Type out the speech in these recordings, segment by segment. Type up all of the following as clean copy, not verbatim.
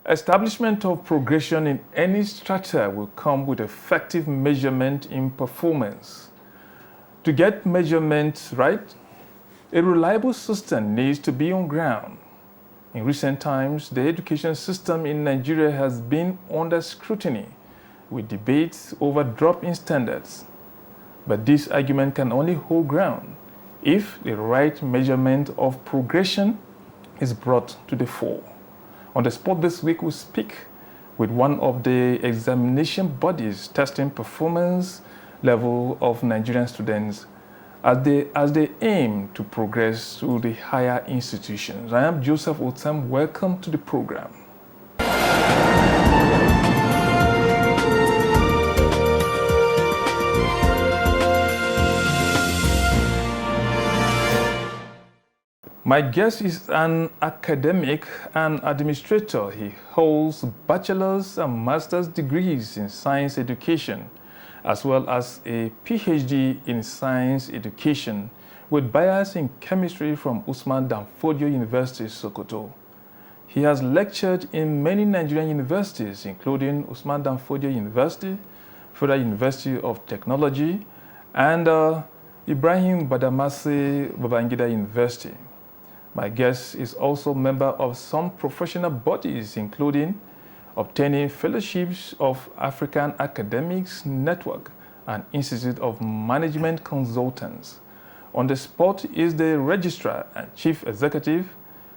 Establishment of progression in any strata will come with effective measurement in performance. To get measurements right, a reliable system needs to be on ground. In recent times, the education system in Nigeria has been under scrutiny, with debates over drop-in standards. But this argument can only hold ground if the right measurement of progression is brought to the fore. On the spot this week, we speak with one of the examination bodies testing performance level of Nigerian students as they aim to progress to the higher institutions. I am Joseph Otam. Welcome to the program. My guest is an academic and administrator. He holds bachelor's and master's degrees in science education, as well as a PhD in science education with bias in chemistry from Usman Danfodio University, Sokoto. He has lectured in many Nigerian universities, including Usman Danfodio University, Federal University of Technology, and Ibrahim Badamasi Babangida University. My guest is also a member of some professional bodies, including obtaining fellowships of African Academics Network and Institute of Management Consultants. On the spot is the Registrar and Chief Executive,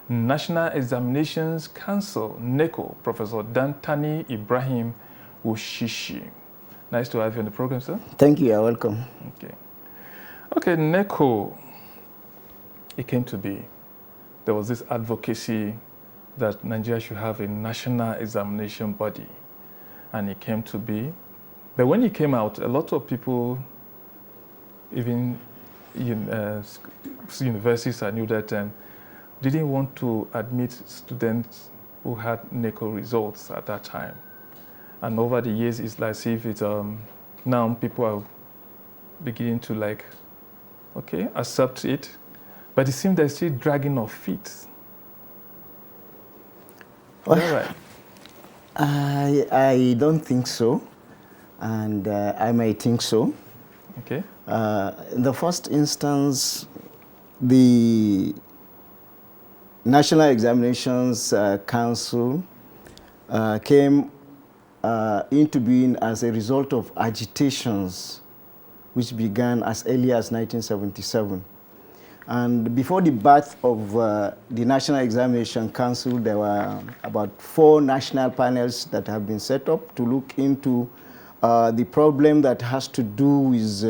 National Examinations Council, NECO, Professor Dantani Ibrahim Wushishi. Nice to have you on the program, sir. Thank you, you're welcome. Okay, NECO, it came to be. There was this advocacy that Nigeria should have a national examination body, and it came to be. But when it came out, a lot of people, even universities, I knew that didn't want to admit students who had NECO results at that time. And over the years, it's like if it's now people are beginning to accept it. But it seems they're still dragging our feet. Well, is that right? I don't think so, and I might think so. Okay. In the first instance, the National Examinations Council came into being as a result of agitations which began as early as 1977. And before the birth of the National Examination Council, there were about 4 national panels that have been set up to look into the problem that has to do with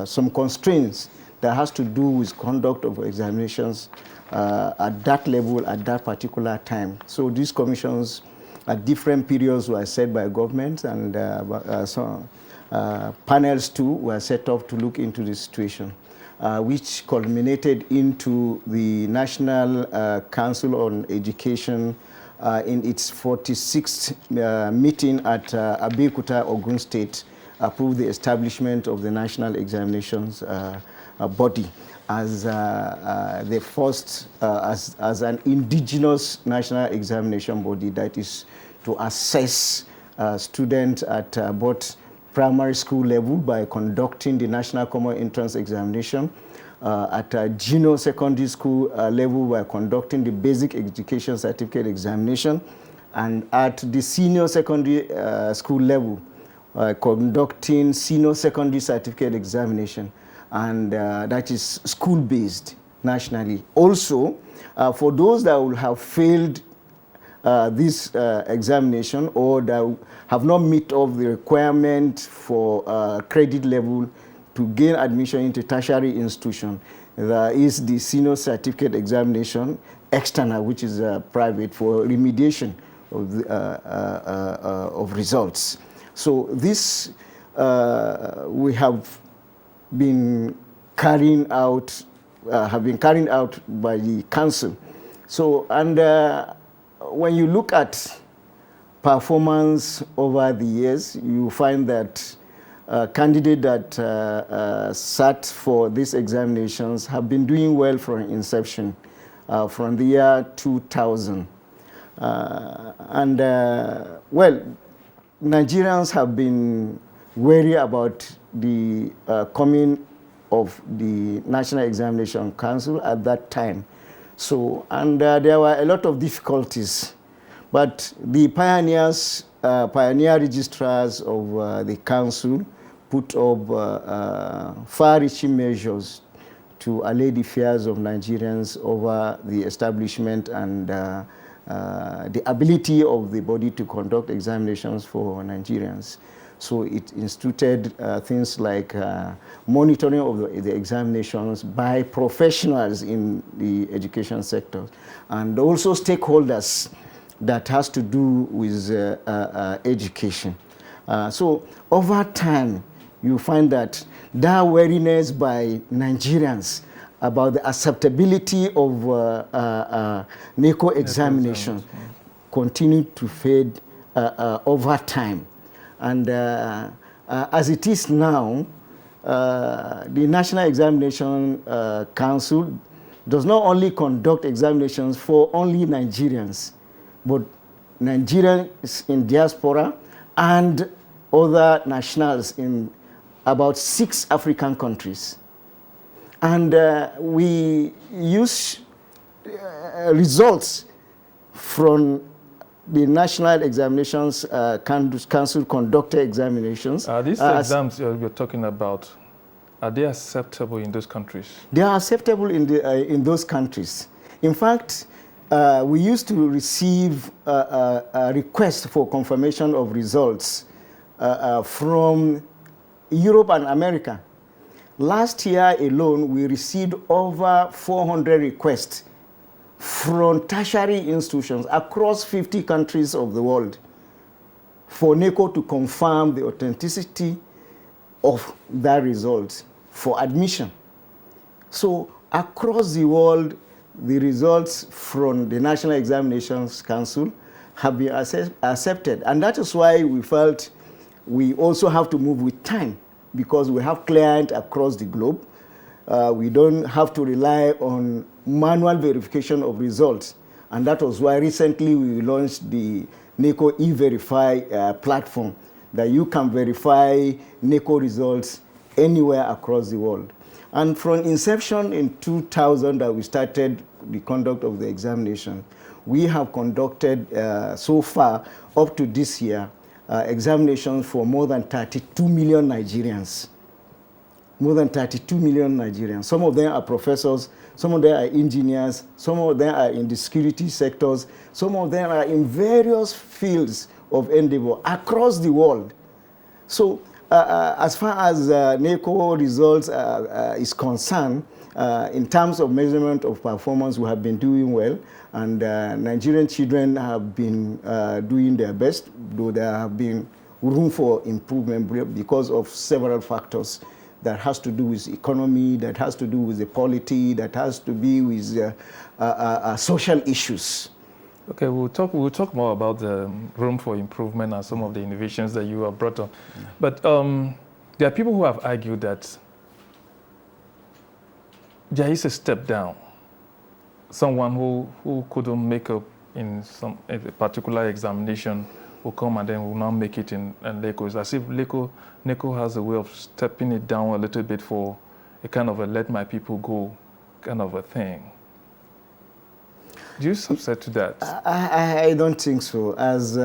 some constraints that has to do with conduct of examinations at that level at that particular time. So these commissions at different periods were set by government, and panels too were set up to look into the situation. Which culminated into the National Council on Education in its 46th meeting at Abuja, Ogun State, approved the establishment of the National Examinations Body as the first, as an indigenous national examination body that is to assess students at both primary school level by conducting the National Common Entrance Examination, at junior secondary school level by conducting the Basic Education Certificate Examination, and at the senior secondary school level conducting Senior Secondary Certificate Examination, and that is school-based nationally. Also, for those that will have failed this examination or that have not met of the requirement for credit level to gain admission into tertiary institution, there is the Senior Certificate Examination external, which is private, for remediation of results. So this we have been carrying out, by the council. So, and when you look at performance over the years, you find that candidates that sat for these examinations have been doing well from inception, from the year 2000. Well, Nigerians have been wary about the coming of the National Examination Council at that time. So, and there were a lot of difficulties. But the pioneer registrars of the council put up far-reaching measures to allay the fears of Nigerians over the establishment and the ability of the body to conduct examinations for Nigerians. So it instituted things like monitoring of the examinations by professionals in the education sector and also stakeholders that has to do with education. So over time, you find that wariness by Nigerians about the acceptability of NECO examination continued to fade over time. And as it is now, the National Examination Council does not only conduct examinations for only Nigerians, but Nigerians in diaspora and other nationals in about 6 African countries. And we use results from the National Examinations Council conducted examinations. These exams you're talking about, are they acceptable in those countries? They are acceptable in those countries. In fact, we used to receive a request for confirmation of results from Europe and America. Last year alone, we received over 400 requests from tertiary institutions across 50 countries of the world for NECO to confirm the authenticity of that result for admission. So across the world, the results from the National Examinations Council have been accepted. And that is why we felt we also have to move with time, because we have clients across the globe. We don't have to rely on manual verification of results. And that was why recently we launched the NECO e-Verify platform, that you can verify NECO results anywhere across the world. And from inception in 2000 that we started the conduct of the examination, we have conducted so far up to this year examinations for more than 32 million Nigerians. More than 32 million Nigerians. Some of them are professors, some of them are engineers, some of them are in the security sectors, some of them are in various fields of endeavor across the world. So as far as NECO results is concerned, in terms of measurement of performance, we have been doing well, and Nigerian children have been doing their best, though there have been room for improvement because of several factors that has to do with economy, that has to do with the polity, that has to be with social issues. Okay, we'll talk more about the room for improvement and some of the innovations that you have brought up. But there are people who have argued that there is a step down. Someone who couldn't make up in a particular examination will come and then will not make it in NECO. It's as if NECO has a way of stepping it down a little bit for a kind of a let my people go kind of a thing. Do you subscribe to that? I don't think so. As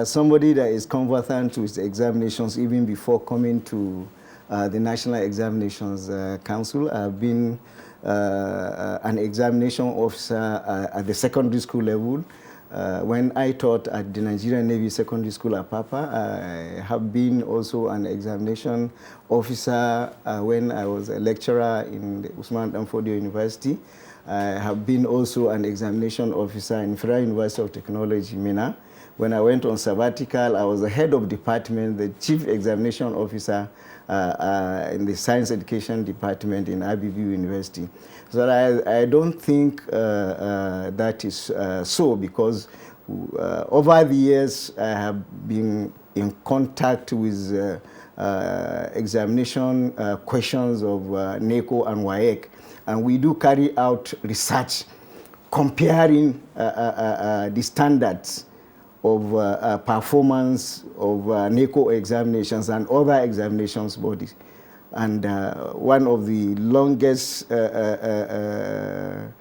somebody that is conversant with examinations even before coming to the National Examinations Council, I've been an examination officer at the secondary school level. When I taught at the Nigerian Navy Secondary School at Papa, I have been also an examination officer when I was a lecturer in the Usman Danfodio University. I have been also an examination officer in Federal University of Technology, Minna. When I went on sabbatical, I was the head of department, the chief examination officer in the science education department in IBB University. So I don't think that is so, because over the years I have been in contact with examination questions of NECO and WAEC, and we do carry out research comparing the standards of performance of NECO examinations and other examinations bodies. And one of the longest or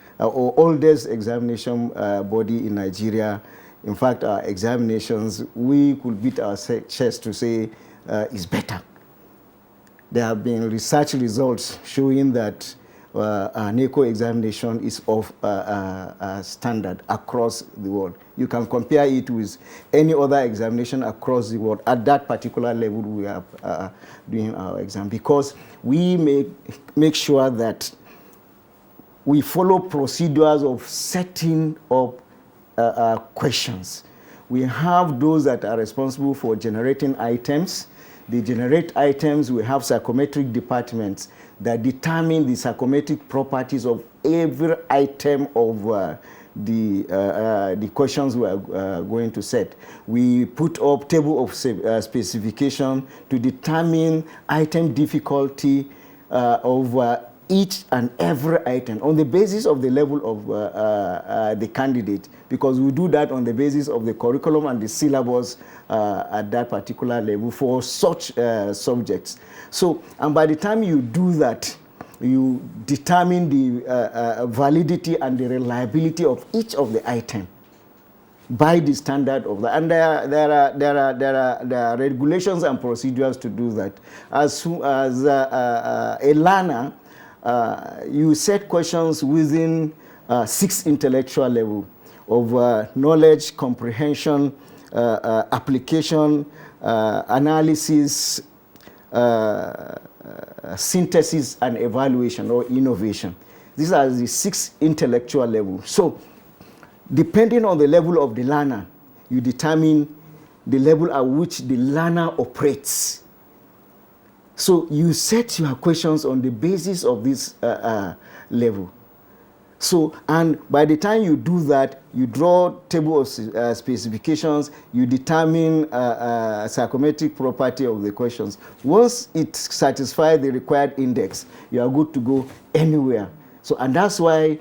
oldest examination body in Nigeria, in fact, our examinations, we could beat our chest to say is better. There have been research results showing that NECO examination is of standard across the world. You can compare it with any other examination across the world at that particular level we are doing our exam, because we make sure that we follow procedures of setting up questions. We have those that are responsible for generating items. They generate items. We have psychometric departments that determine the psychometric properties of every item of the questions we are going to set. We put up table of specification to determine item difficulty of each and every item on the basis of the level of the candidate, because we do that on the basis of the curriculum and the syllabus at that particular level for such subjects. So, and by the time you do that, you determine the validity and the reliability of each of the items by the standard of that. And there are regulations and procedures to do that. As soon as a learner, you set questions within 6 intellectual level of knowledge, comprehension, application, analysis, synthesis, and evaluation or innovation. These are the 6 intellectual levels. So, depending on the level of the learner, you determine the level at which the learner operates. So you set your questions on the basis of this level. So, and by the time you do that, you draw table of specifications, you determine psychometric property of the questions. Once it satisfies the required index, you are good to go anywhere. So, and that's why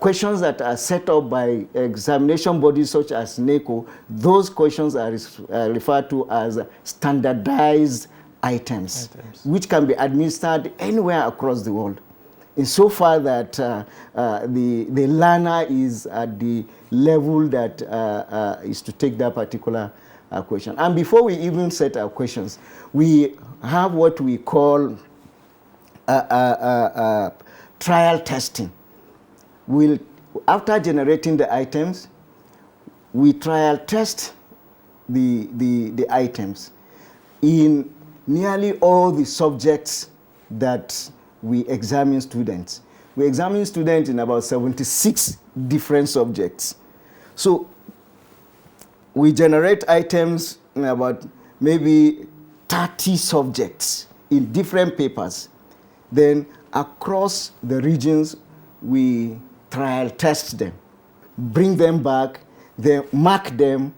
questions that are set up by examination bodies such as NECO, those questions are referred to as standardized items, which can be administered anywhere across the world, insofar that the learner is at the level that is to take that particular question. And before we even set our questions, we have what we call trial testing. After generating the items, we trial test the items in nearly all the subjects that we examine students. We examine students in about 76 different subjects. So we generate items in about maybe 30 subjects in different papers. Then across the regions, we trial test them, bring them back, then mark them,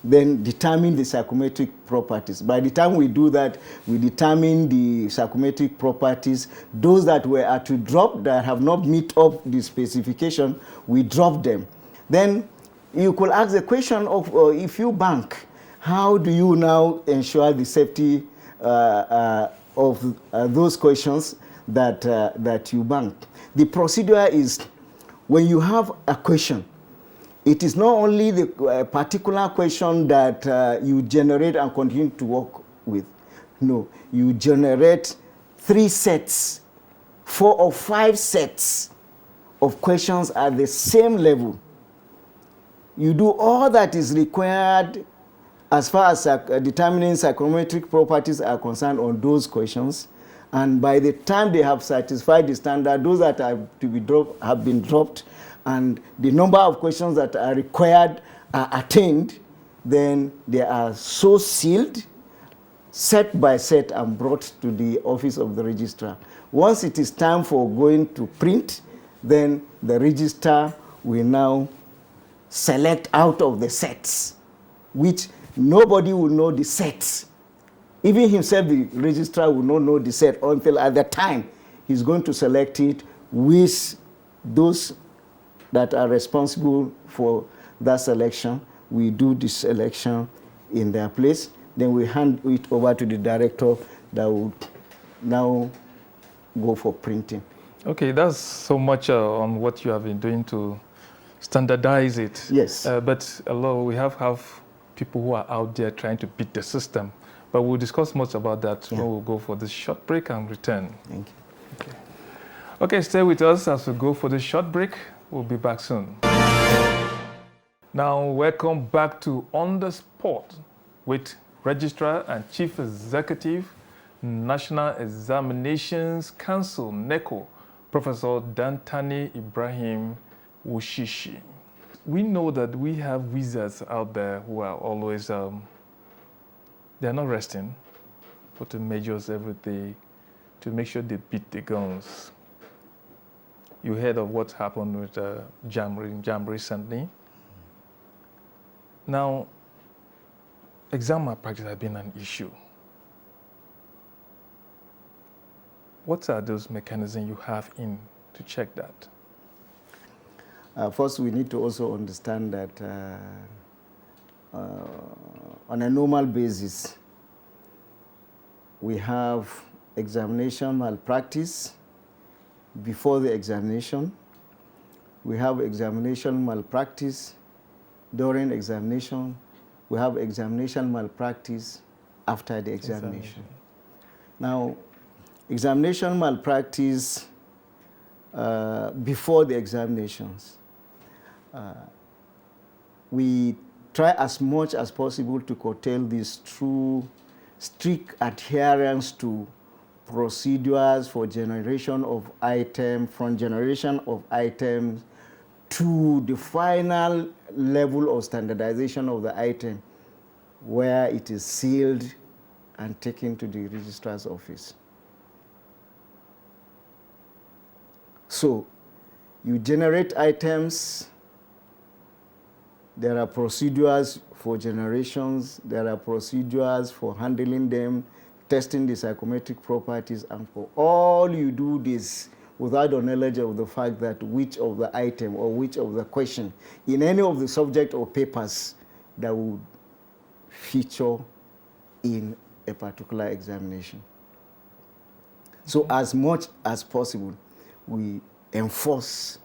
then determine the psychometric properties. By the time we do that, we determine the psychometric properties. Those that were to drop, that have not met up the specification, we drop them. Then you could ask the question of if you bank, how do you now ensure the safety of those questions that you bank? The procedure is, when you have a question, it is not only the particular question that you generate and continue to work with. No, you generate 3 sets, 4 or 5 sets of questions at the same level. You do all that is required as far as determining psychometric properties are concerned on those questions. And by the time they have satisfied the standard, those that have to be dropped have been dropped, and the number of questions that are required are attained, then they are so sealed, set by set, and brought to the office of the registrar. Once it is time for going to print, then the registrar will now select out of the sets, which nobody will know the sets. Even himself, the registrar, will not know the set until at the time he's going to select it with those that are responsible for that selection. We do this selection in their place. Then we hand it over to the director that would now go for printing. Okay, that's so much on what you have been doing to standardize it. Yes. But we have people who are out there trying to beat the system. But we'll discuss much about that when we'll go for this short break and return. Thank you. Okay, stay with us as we go for this short break. We'll be back soon. Now, welcome back to On the Spot with Registrar and Chief Executive, National Examinations Council, NECO, Professor Dantani Ibrahim Wushishi. We know that we have wizards out there who are always, they're not resting, putting measures every day to make sure they beat the guns. You heard of what happened with JAM recently. Now, exam malpractice has been an issue. What are those mechanisms you have in to check that? First, we need to also understand that on a normal basis, we have examination malpractice before the examination. We have examination malpractice during examination. We have examination malpractice after the examination. Now, examination malpractice before the examinations, we try as much as possible to curtail this through strict adherence to procedures for generation of items, from generation of items to the final level of standardization of the item, where it is sealed and taken to the registrar's office. So, you generate items, there are procedures for generations, there are procedures for handling them, testing the psychometric properties, and for all you do this without the knowledge of the fact that which of the item or which of the question in any of the subject or papers that would feature in a particular examination. So as much as possible, we enforce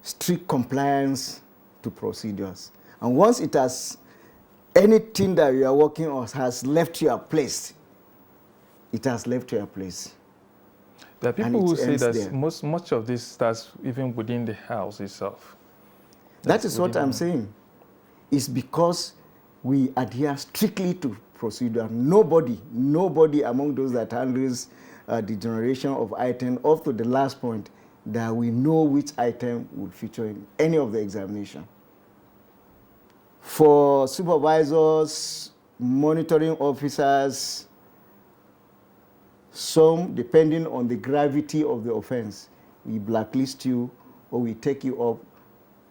strict compliance to procedures. And once it has, anything that you are working on has left your place, it has left your place. There are people who say that much of this starts even within the house itself. That is what I'm saying. It's because we adhere strictly to procedure. Nobody among those that handles the generation of items up to the last point that we know which item would feature in any of the examination. For supervisors, monitoring officers, some, depending on the gravity of the offense, we blacklist you or we take you up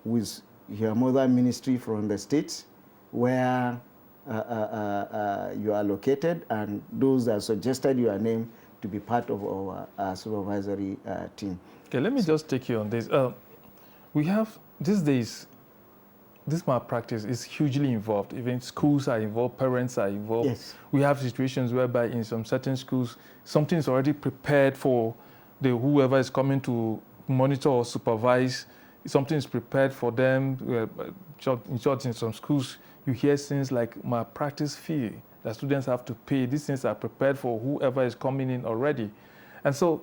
with your mother ministry from the states where you are located, and those that suggested your name to be part of our supervisory team. Okay, let me just take you on this. We have, these days, this malpractice is hugely involved. Even schools are involved, parents are involved. Yes. We have situations whereby in some certain schools, something is already prepared for whoever is coming to monitor or supervise. Something is prepared for them. In short, in some schools, you hear things like malpractice fee that students have to pay. These things are prepared for whoever is coming in already. And so,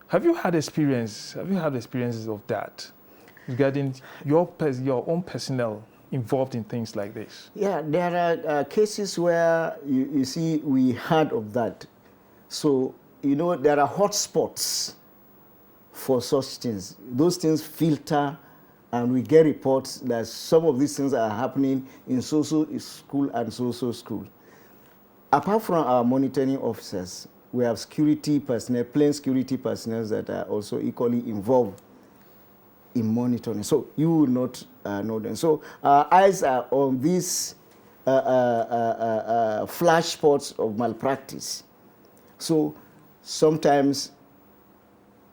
have you had experiences of that regarding your own personnel involved in things like this? Yeah, there are cases where you see we heard of that. So, you know, there are hotspots for such things. Those things filter, and we get reports that some of these things are happening in so-so school and so-so school. Apart from our monitoring officers, we have security personnel, plain security personnel that are also equally involved in monitoring. So you will not know them. So our eyes are on these flash spots of malpractice. So sometimes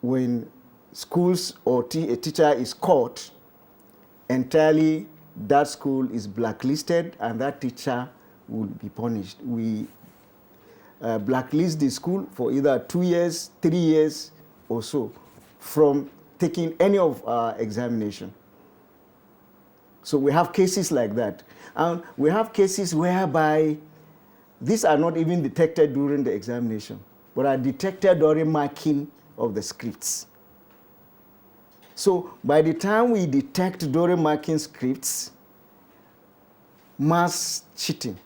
when schools or a teacher is caught, entirely that school is blacklisted and that teacher will be punished. We blacklist the school for either 2 years, 3 years or so from taking any of our examination. So we have cases like that. And we have cases whereby these are not even detected during the examination, but are detected during marking of the scripts. So by the time we detect during marking scripts, mass cheating,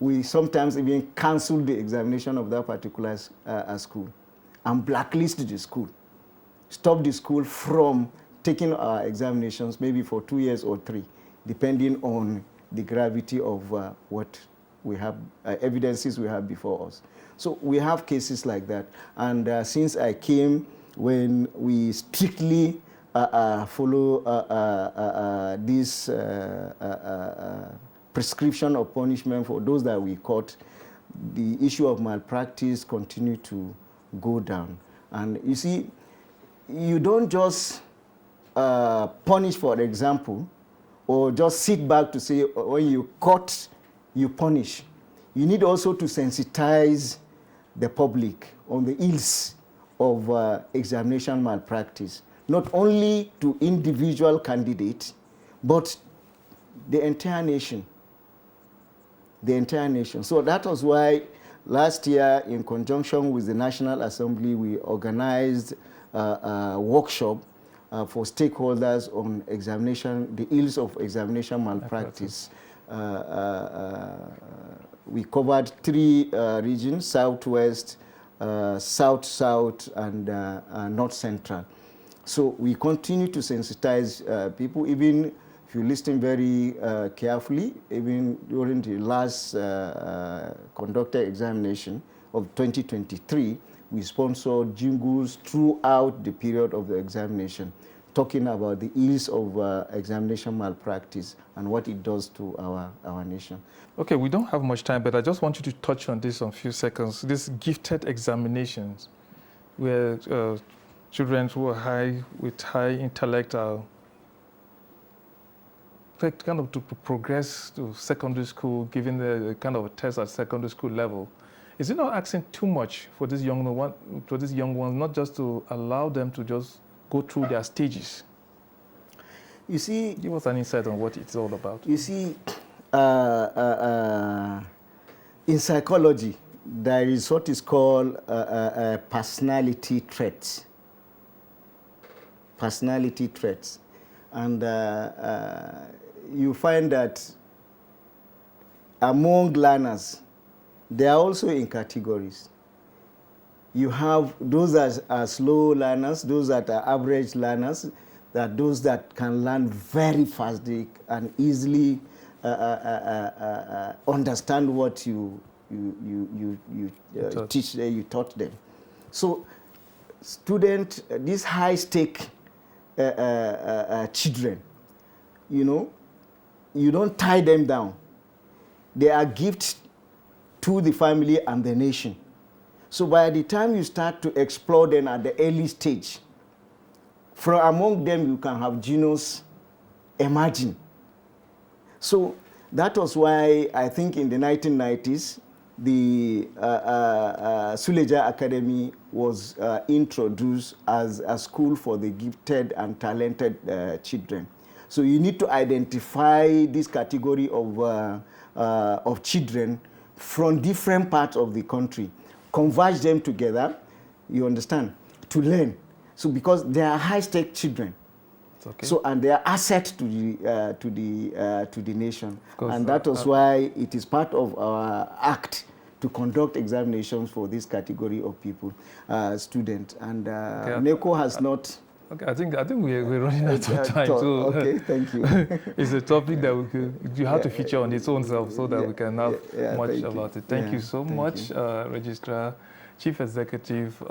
we sometimes even cancel the examination of that particular school and blacklist the school, stop the school from taking our examinations maybe for 2 years or 3, depending on the gravity of what we have, evidences we have before us. So we have cases like that. And since I came, when we strictly follow this prescription of punishment for those that we caught, the issue of malpractice continue to go down. And you see, you don't just punish, for example, or just sit back to say when you caught, you punish. You need also to sensitize the public on the ills of examination malpractice, not only to individual candidates, but the entire nation. The entire nation. So that was why last year, in conjunction with the National Assembly, we organized a workshop for stakeholders on examination, the ills of examination malpractice. We covered 3 regions: Southwest, South-South, and North Central. So we continue to sensitize people, even if you listen very carefully, even during the last conducted examination of 2023, we sponsored jingles throughout the period of the examination, talking about the ills of examination malpractice and what it does to our nation. Okay, we don't have much time, but I just want you to touch on this in a few seconds. These gifted examinations, where children who are with high intellect are kind of to progress to secondary school, given the kind of a test at secondary school level. Is it not asking too much for these young ones, not just to allow them to just go through their stages? You see, give us an insight on what it's all about. You see, in psychology, there is what is called personality traits. Personality traits. And you find that among learners, they are also in categories. You have those that are slow learners, those that are average learners, that those that can learn very fast, they can easily understand what you taught them. So, these high-stake children, you don't tie them down. They are gifts to the family and the nation. So by the time you start to explore them at the early stage, from among them you can have genius emerging. So that was why I think in the 1990s, the Suleja Academy was introduced as a school for the gifted and talented children. So you need to identify this category of children from different parts of the country, converge them together, you understand, to learn. So because they are high-stake children, okay. So and they are asset to the nation, and that was why it is part of our act to conduct examinations for this category of people, students. And NECO has not. Okay, I think we're running out of time. So okay, thank you. It's a topic that you have to feature on its own self so that we can have much about it. Thank you so much, Registrar, Chief Executive,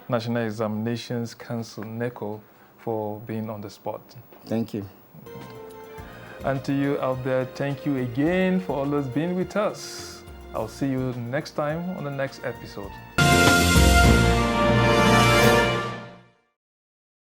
National Examinations Council, NECO, for being on the spot. Thank you. And to you out there, thank you again for always being with us. I'll see you next time on the next episode.